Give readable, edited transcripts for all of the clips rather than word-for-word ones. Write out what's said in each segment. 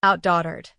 OutDaughtered.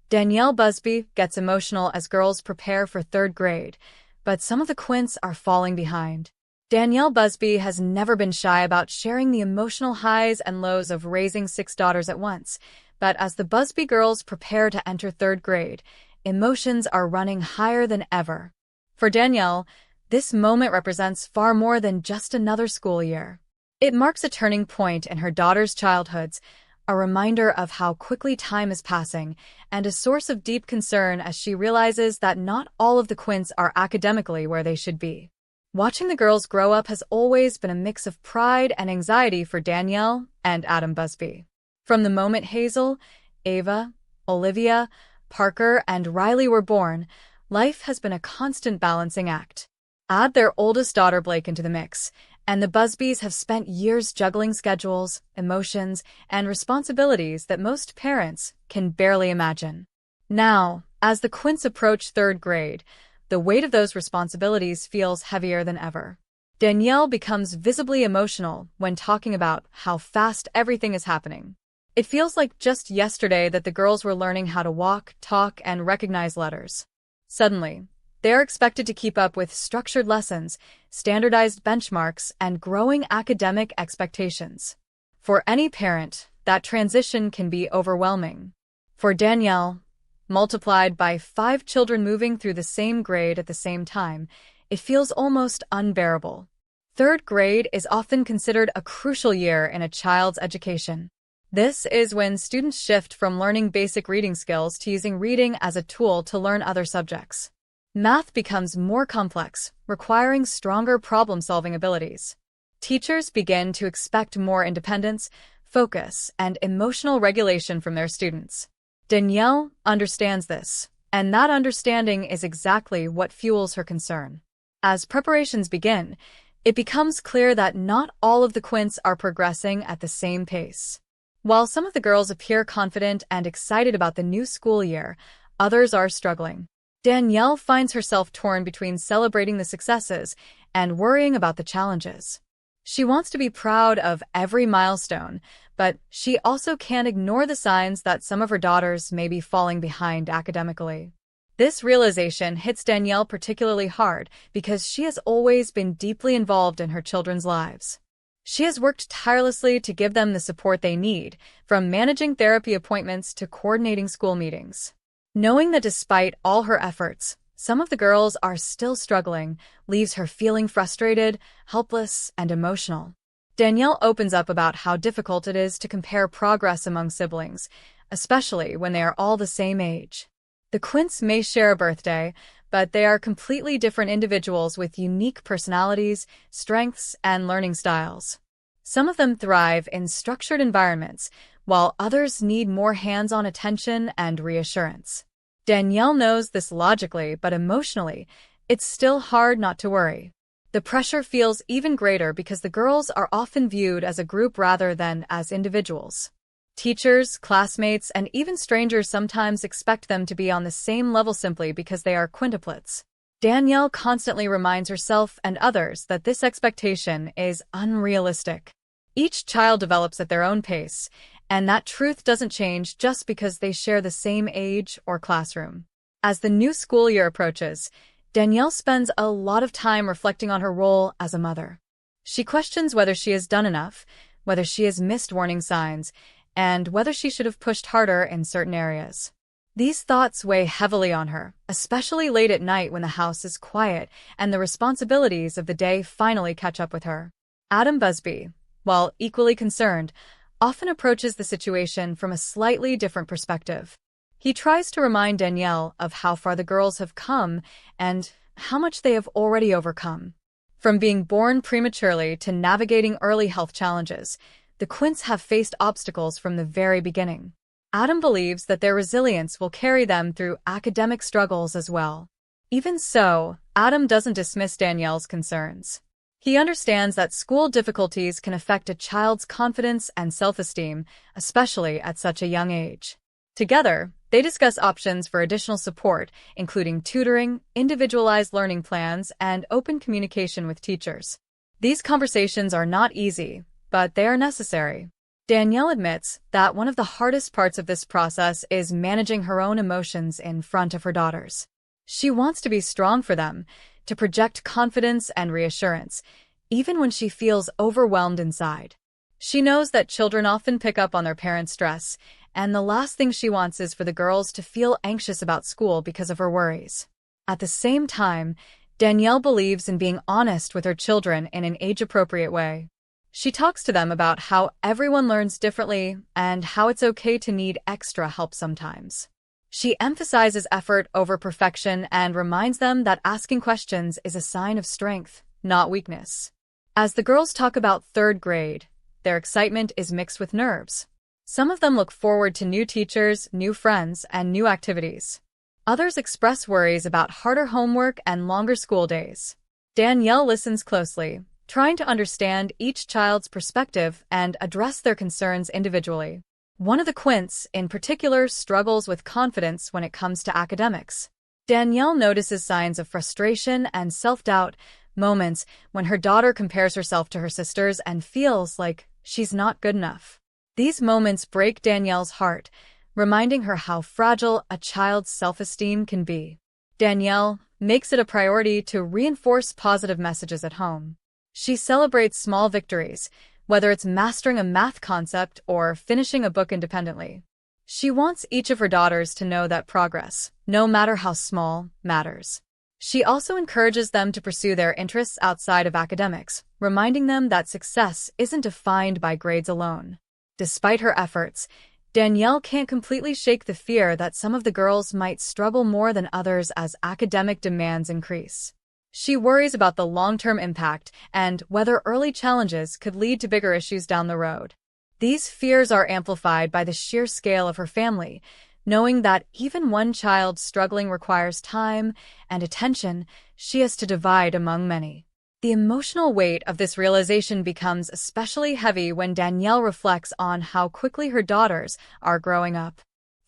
Danielle Busby gets emotional as girls prepare for third grade, but some of the Quints are falling behind. Danielle Busby has never been shy about sharing the emotional highs and lows of raising 6 daughters at once, but as the Busby girls prepare to enter third grade, emotions are running higher than ever. For Danielle, this moment represents far more than just another school year. It marks a turning point in her daughters' childhoods, a reminder of how quickly time is passing, and a source of deep concern as she realizes that not all of the Quints are academically where they should be. Watching the girls grow up has always been a mix of pride and anxiety for Danielle and Adam Busby. From the moment Hazel, Ava, Olivia, Parker, and Riley were born, life has been a constant balancing act. Add their oldest daughter Blake into the mix, and the Busbys have spent years juggling schedules, emotions, and responsibilities that most parents can barely imagine. Now, as the Quints approach third grade, the weight of those responsibilities feels heavier than ever. Danielle becomes visibly emotional when talking about how fast everything is happening. It feels like just yesterday that the girls were learning how to walk, talk, and recognize letters. Suddenly, they are expected to keep up with structured lessons, standardized benchmarks, and growing academic expectations. For any parent, that transition can be overwhelming. For Danielle, multiplied by 5 children moving through the same grade at the same time, it feels almost unbearable. Third grade is often considered a crucial year in a child's education. This is when students shift from learning basic reading skills to using reading as a tool to learn other subjects. Math becomes more complex, requiring stronger problem-solving abilities. Teachers begin to expect more independence, focus, and emotional regulation from their students. Danielle understands this, and that understanding is exactly what fuels her concern. As preparations begin, it becomes clear that not all of the Quints are progressing at the same pace. While some of the girls appear confident and excited about the new school year, others are struggling. Danielle finds herself torn between celebrating the successes and worrying about the challenges. She wants to be proud of every milestone, but she also can't ignore the signs that some of her daughters may be falling behind academically. This realization hits Danielle particularly hard because she has always been deeply involved in her children's lives. She has worked tirelessly to give them the support they need, from managing therapy appointments to coordinating school meetings. Knowing that despite all her efforts, some of the girls are still struggling leaves her feeling frustrated, helpless, and emotional. Danielle opens up about how difficult it is to compare progress among siblings, especially when they are all the same age. The Quints may share a birthday, but they are completely different individuals with unique personalities, strengths, and learning styles. Some of them thrive in structured environments, while others need more hands-on attention and reassurance. Danielle knows this logically, but emotionally, it's still hard not to worry. The pressure feels even greater because the girls are often viewed as a group rather than as individuals. Teachers, classmates, and even strangers sometimes expect them to be on the same level simply because they are quintuplets. Danielle constantly reminds herself and others that this expectation is unrealistic. Each child develops at their own pace, and that truth doesn't change just because they share the same age or classroom. As the new school year approaches, Danielle spends a lot of time reflecting on her role as a mother. She questions whether she has done enough, whether she has missed warning signs, and whether she should have pushed harder in certain areas. These thoughts weigh heavily on her, especially late at night when the house is quiet and the responsibilities of the day finally catch up with her. Adam Busby, while equally concerned, often approaches the situation from a slightly different perspective. He tries to remind Danielle of how far the girls have come and how much they have already overcome. From being born prematurely to navigating early health challenges, the Quints have faced obstacles from the very beginning. Adam believes that their resilience will carry them through academic struggles as well. Even so, Adam doesn't dismiss Danielle's concerns. He understands that school difficulties can affect a child's confidence and self-esteem, especially at such a young age. Together, they discuss options for additional support, including tutoring, individualized learning plans, and open communication with teachers. These conversations are not easy, but they are necessary. Danielle admits that one of the hardest parts of this process is managing her own emotions in front of her daughters. She wants to be strong for them, to project confidence and reassurance, even when she feels overwhelmed inside. She knows that children often pick up on their parents' stress, and the last thing she wants is for the girls to feel anxious about school because of her worries. At the same time, Danielle believes in being honest with her children in an age-appropriate way. She talks to them about how everyone learns differently and how it's okay to need extra help sometimes. She emphasizes effort over perfection and reminds them that asking questions is a sign of strength, not weakness. As the girls talk about third grade, their excitement is mixed with nerves. Some of them look forward to new teachers, new friends, and new activities. Others express worries about harder homework and longer school days. Danielle listens closely, trying to understand each child's perspective and address their concerns individually. One of the Quints, in particular, struggles with confidence when it comes to academics. Danielle notices signs of frustration and self-doubt, moments when her daughter compares herself to her sisters and feels like she's not good enough. These moments break Danielle's heart, reminding her how fragile a child's self-esteem can be. Danielle makes it a priority to reinforce positive messages at home. She celebrates small victories, whether it's mastering a math concept or finishing a book independently. She wants each of her daughters to know that progress, no matter how small, matters. She also encourages them to pursue their interests outside of academics, reminding them that success isn't defined by grades alone. Despite her efforts, Danielle can't completely shake the fear that some of the girls might struggle more than others as academic demands increase. She worries about the long-term impact and whether early challenges could lead to bigger issues down the road. These fears are amplified by the sheer scale of her family, knowing that even one child struggling requires time and attention she has to divide among many. The emotional weight of this realization becomes especially heavy when Danielle reflects on how quickly her daughters are growing up.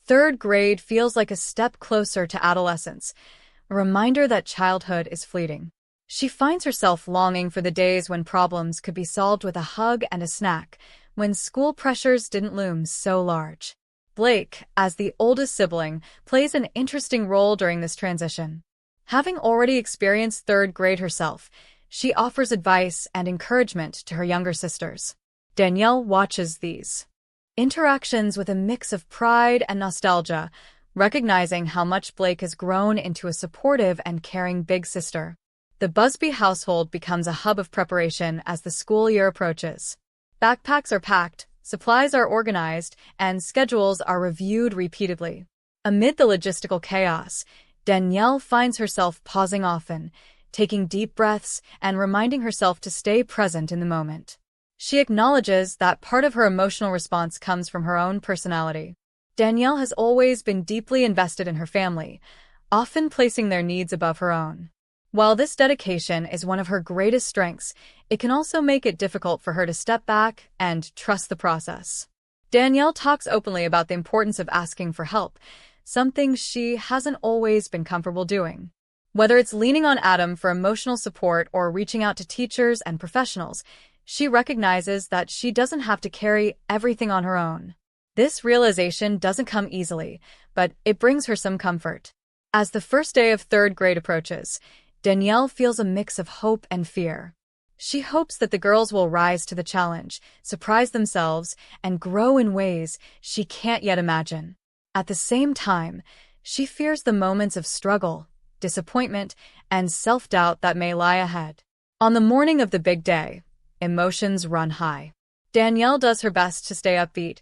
Third grade feels like a step closer to adolescence, a reminder that childhood is fleeting. She finds herself longing for the days when problems could be solved with a hug and a snack, when school pressures didn't loom so large. Blake, as the oldest sibling, plays an interesting role during this transition. Having already experienced third grade herself, she offers advice and encouragement to her younger sisters. Danielle watches these interactions with a mix of pride and nostalgia, recognizing how much Blake has grown into a supportive and caring big sister. The Busby household becomes a hub of preparation as the school year approaches. Backpacks are packed, supplies are organized, and schedules are reviewed repeatedly. Amid the logistical chaos, Danielle finds herself pausing often, taking deep breaths and reminding herself to stay present in the moment. She acknowledges that part of her emotional response comes from her own personality. Danielle has always been deeply invested in her family, often placing their needs above her own. While this dedication is one of her greatest strengths, it can also make it difficult for her to step back and trust the process. Danielle talks openly about the importance of asking for help, something she hasn't always been comfortable doing. Whether it's leaning on Adam for emotional support or reaching out to teachers and professionals, she recognizes that she doesn't have to carry everything on her own. This realization doesn't come easily, but it brings her some comfort. As the first day of third grade approaches, Danielle feels a mix of hope and fear. She hopes that the girls will rise to the challenge, surprise themselves, and grow in ways she can't yet imagine. At the same time, she fears the moments of struggle, disappointment, and self-doubt that may lie ahead. On the morning of the big day, emotions run high. Danielle does her best to stay upbeat,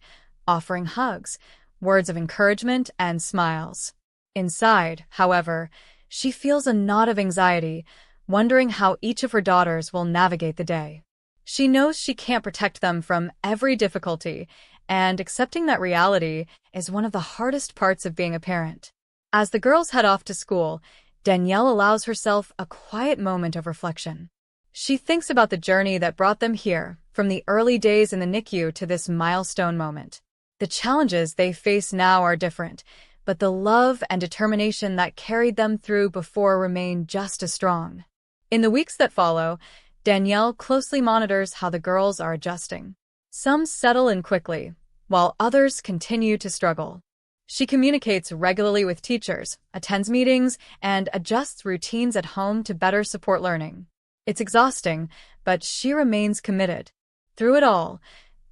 offering hugs, words of encouragement, and smiles. Inside, however, she feels a knot of anxiety, wondering how each of her daughters will navigate the day. She knows she can't protect them from every difficulty, and accepting that reality is one of the hardest parts of being a parent. As the girls head off to school, Danielle allows herself a quiet moment of reflection. She thinks about the journey that brought them here, from the early days in the NICU to this milestone moment. The challenges they face now are different, but the love and determination that carried them through before remain just as strong. In the weeks that follow, Danielle closely monitors how the girls are adjusting. Some settle in quickly, while others continue to struggle. She communicates regularly with teachers, attends meetings, and adjusts routines at home to better support learning. It's exhausting, but she remains committed. Through it all,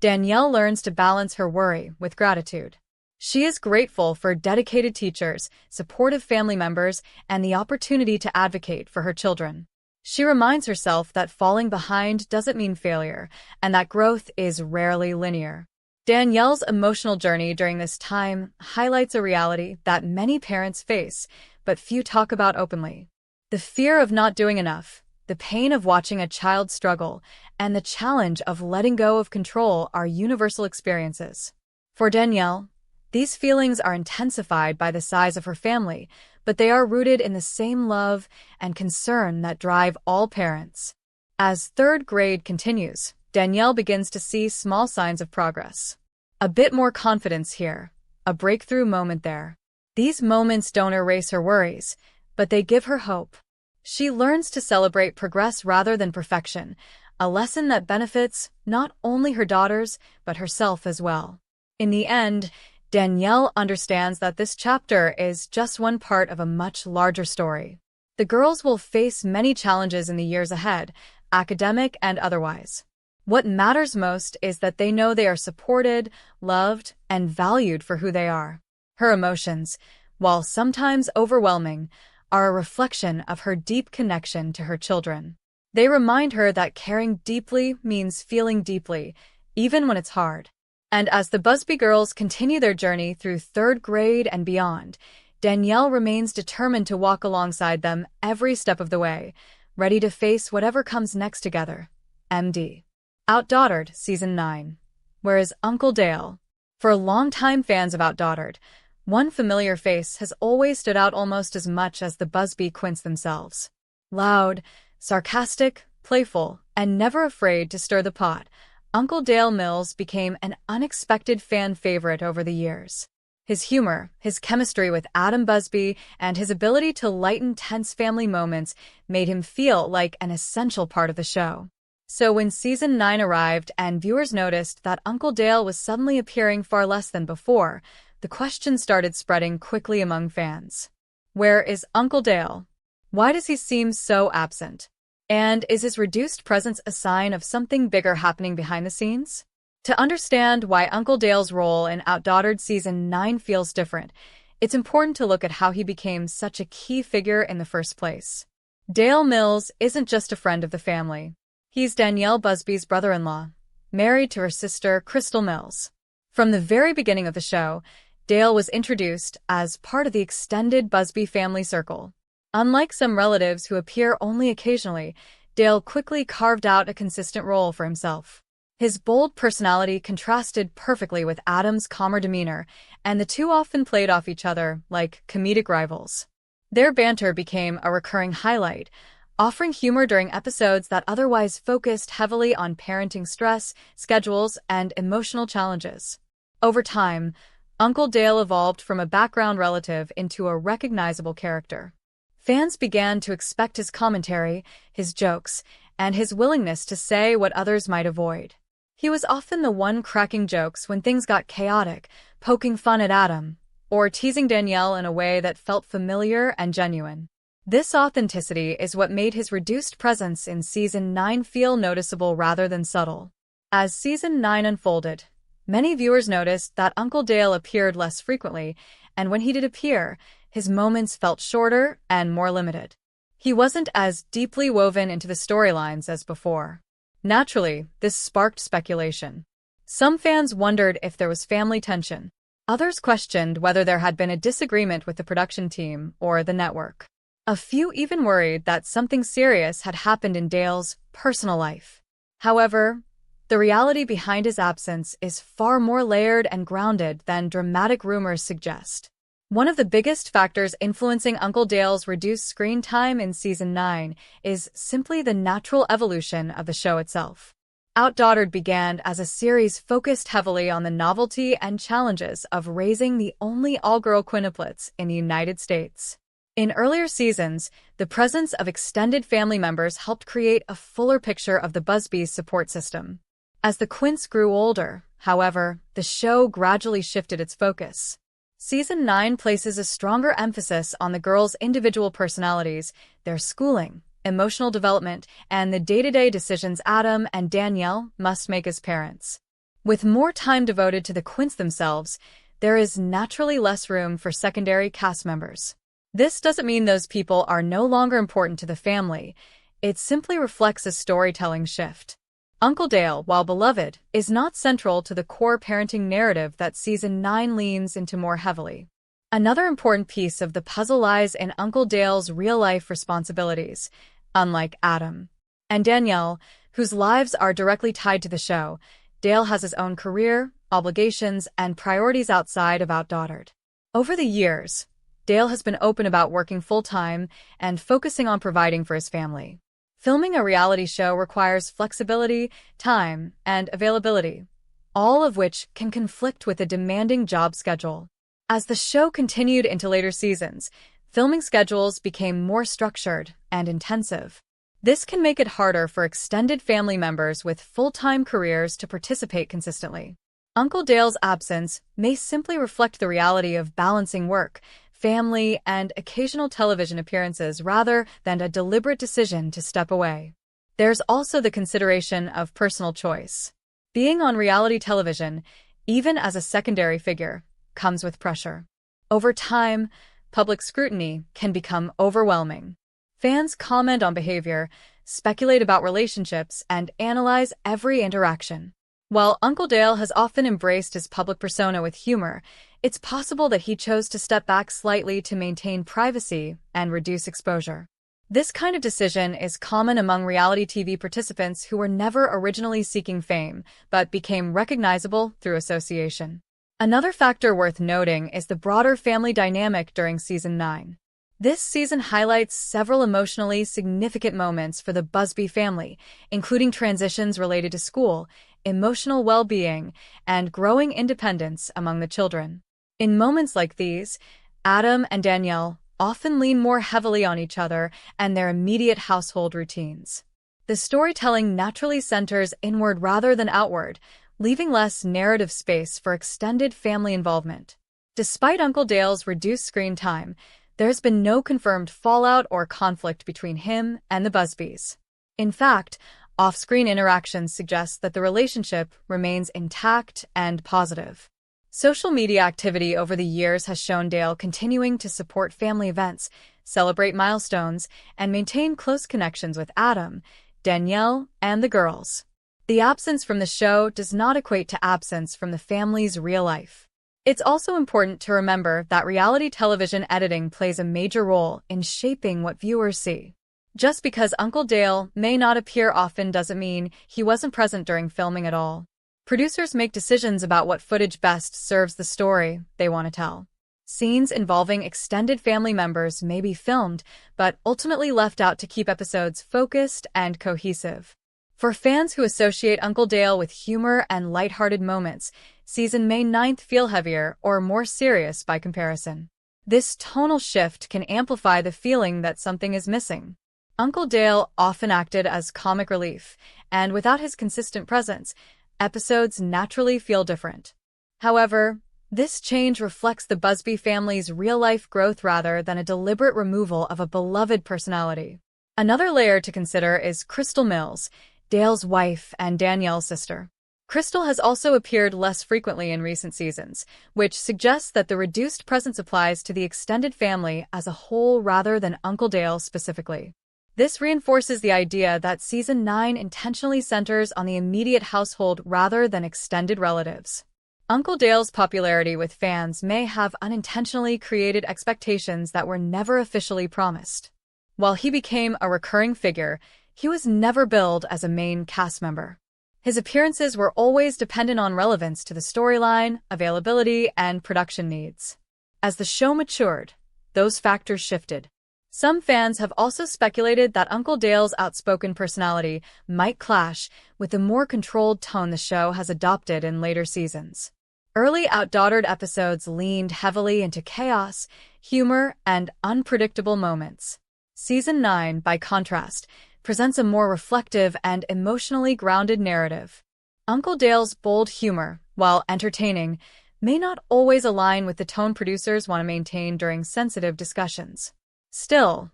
Danielle learns to balance her worry with gratitude. She is grateful for dedicated teachers, supportive family members, and the opportunity to advocate for her children. She reminds herself that falling behind doesn't mean failure, and that growth is rarely linear. Danielle's emotional journey during this time highlights a reality that many parents face, but few talk about openly. The fear of not doing enough, the pain of watching a child struggle, and the challenge of letting go of control are universal experiences. For Danielle, these feelings are intensified by the size of her family, but they are rooted in the same love and concern that drive all parents. As third grade continues, Danielle begins to see small signs of progress. A bit more confidence here, a breakthrough moment there. These moments don't erase her worries, but they give her hope. She learns to celebrate progress rather than perfection, a lesson that benefits not only her daughters, but herself as well. In the end, Danielle understands that this chapter is just one part of a much larger story. The girls will face many challenges in the years ahead, academic and otherwise. What matters most is that they know they are supported, loved, and valued for who they are. Her emotions, while sometimes overwhelming, are a reflection of her deep connection to her children. They remind her that caring deeply means feeling deeply, even when it's hard. And as the Busby girls continue their journey through third grade and beyond, Danielle remains determined to walk alongside them every step of the way, ready to face whatever comes next together. MD. OutDaughtered Season 9. Where is Uncle Dale? For longtime fans of OutDaughtered, one familiar face has always stood out almost as much as the Busby Quints themselves. Loud, sarcastic, playful, and never afraid to stir the pot, Uncle Dale Mills became an unexpected fan favorite over the years. His humor, his chemistry with Adam Busby, and his ability to lighten tense family moments made him feel like an essential part of the show. So when Season 9 arrived and viewers noticed that Uncle Dale was suddenly appearing far less than before, the question started spreading quickly among fans. Where is Uncle Dale? Why does he seem so absent? And is his reduced presence a sign of something bigger happening behind the scenes? To understand why Uncle Dale's role in OutDaughtered Season 9 feels different, it's important to look at how he became such a key figure in the first place. Dale Mills isn't just a friend of the family. He's Danielle Busby's brother-in-law, married to her sister, Crystal Mills. From the very beginning of the show, Dale was introduced as part of the extended Busby family circle. Unlike some relatives who appear only occasionally, Dale quickly carved out a consistent role for himself. His bold personality contrasted perfectly with Adam's calmer demeanor, and the two often played off each other like comedic rivals. Their banter became a recurring highlight, offering humor during episodes that otherwise focused heavily on parenting stress, schedules, and emotional challenges. Over time, Uncle Dale evolved from a background relative into a recognizable character. Fans began to expect his commentary, his jokes, and his willingness to say what others might avoid. He was often the one cracking jokes when things got chaotic, poking fun at Adam, or teasing Danielle in a way that felt familiar and genuine. This authenticity is what made his reduced presence in Season 9 feel noticeable rather than subtle. As Season 9 unfolded, many viewers noticed that Uncle Dale appeared less frequently, and when he did appear, his moments felt shorter and more limited. He wasn't as deeply woven into the storylines as before. Naturally, this sparked speculation. Some fans wondered if there was family tension. Others questioned whether there had been a disagreement with the production team or the network. A few even worried that something serious had happened in Dale's personal life. However, the reality behind his absence is far more layered and grounded than dramatic rumors suggest. One of the biggest factors influencing Uncle Dale's reduced screen time in Season 9 is simply the natural evolution of the show itself. OutDaughtered began as a series focused heavily on the novelty and challenges of raising the only all-girl quintuplets in the United States. In earlier seasons, the presence of extended family members helped create a fuller picture of the Busbys' support system. As the Quints grew older, however, the show gradually shifted its focus. Season 9 places a stronger emphasis on the girls' individual personalities, their schooling, emotional development, and the day-to-day decisions Adam and Danielle must make as parents. With more time devoted to the Quints themselves, there is naturally less room for secondary cast members. This doesn't mean those people are no longer important to the family. It simply reflects a storytelling shift. Uncle Dale, while beloved, is not central to the core parenting narrative that Season 9 leans into more heavily. Another important piece of the puzzle lies in Uncle Dale's real-life responsibilities. Unlike Adam and Danielle, whose lives are directly tied to the show, Dale has his own career, obligations, and priorities outside of OutDaughtered. Over the years, Dale has been open about working full-time and focusing on providing for his family. Filming a reality show requires flexibility, time, and availability, all of which can conflict with a demanding job schedule. As the show continued into later seasons, filming schedules became more structured and intensive. This can make it harder for extended family members with full-time careers to participate consistently. Uncle Dale's absence may simply reflect the reality of balancing work, family, and occasional television appearances rather than a deliberate decision to step away. There's also the consideration of personal choice. Being on reality television, even as a secondary figure, comes with pressure. Over time, public scrutiny can become overwhelming. Fans comment on behavior, speculate about relationships, and analyze every interaction. While Uncle Dale has often embraced his public persona with humor, it's possible that he chose to step back slightly to maintain privacy and reduce exposure. This kind of decision is common among reality TV participants who were never originally seeking fame, but became recognizable through association. Another factor worth noting is the broader family dynamic during Season 9. This season highlights several emotionally significant moments for the Busby family, including transitions related to school, emotional well-being, and growing independence among the children. In moments like these, Adam and Danielle often lean more heavily on each other and their immediate household routines. The storytelling naturally centers inward rather than outward, leaving less narrative space for extended family involvement. Despite Uncle Dale's reduced screen time, there's been no confirmed fallout or conflict between him and the Busbys. In fact, off-screen interactions suggest that the relationship remains intact and positive. Social media activity over the years has shown Dale continuing to support family events, celebrate milestones, and maintain close connections with Adam, Danielle, and the girls. The absence from the show does not equate to absence from the family's real life. It's also important to remember that reality television editing plays a major role in shaping what viewers see. Just because Uncle Dale may not appear often doesn't mean he wasn't present during filming at all. Producers make decisions about what footage best serves the story they want to tell. Scenes involving extended family members may be filmed, but ultimately left out to keep episodes focused and cohesive. For fans who associate Uncle Dale with humor and lighthearted moments, Season May 9th feel heavier or more serious by comparison. This tonal shift can amplify the feeling that something is missing. Uncle Dale often acted as comic relief, and without his consistent presence, episodes naturally feel different. However, this change reflects the Busby family's real-life growth rather than a deliberate removal of a beloved personality. Another layer to consider is Crystal Mills, Dale's wife and Danielle's sister. Crystal has also appeared less frequently in recent seasons, which suggests that the reduced presence applies to the extended family as a whole rather than Uncle Dale specifically. This reinforces the idea that Season 9 intentionally centers on the immediate household rather than extended relatives. Uncle Dale's popularity with fans may have unintentionally created expectations that were never officially promised. While he became a recurring figure, he was never billed as a main cast member. His appearances were always dependent on relevance to the storyline, availability, and production needs. As the show matured, those factors shifted. Some fans have also speculated that Uncle Dale's outspoken personality might clash with the more controlled tone the show has adopted in later seasons. Early OutDaughtered episodes leaned heavily into chaos, humor, and unpredictable moments. Season 9, by contrast, presents a more reflective and emotionally grounded narrative. Uncle Dale's bold humor, while entertaining, may not always align with the tone producers want to maintain during sensitive discussions. Still,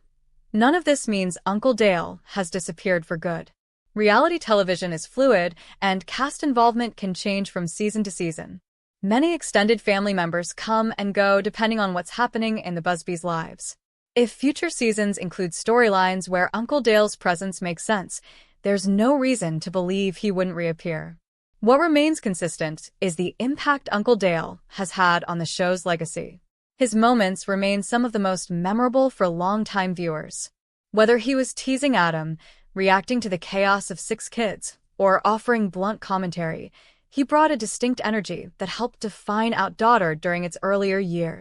none of this means Uncle Dale has disappeared for good. Reality television is fluid, and cast involvement can change from season to season. Many extended family members come and go depending on what's happening in the Busbys' lives. If future seasons include storylines where Uncle Dale's presence makes sense, there's no reason to believe he wouldn't reappear. What remains consistent is the impact Uncle Dale has had on the show's legacy. His moments remain some of the most memorable for longtime viewers. Whether he was teasing Adam, reacting to the chaos of 6 kids, or offering blunt commentary, he brought a distinct energy that helped define OutDaughtered during its earlier years.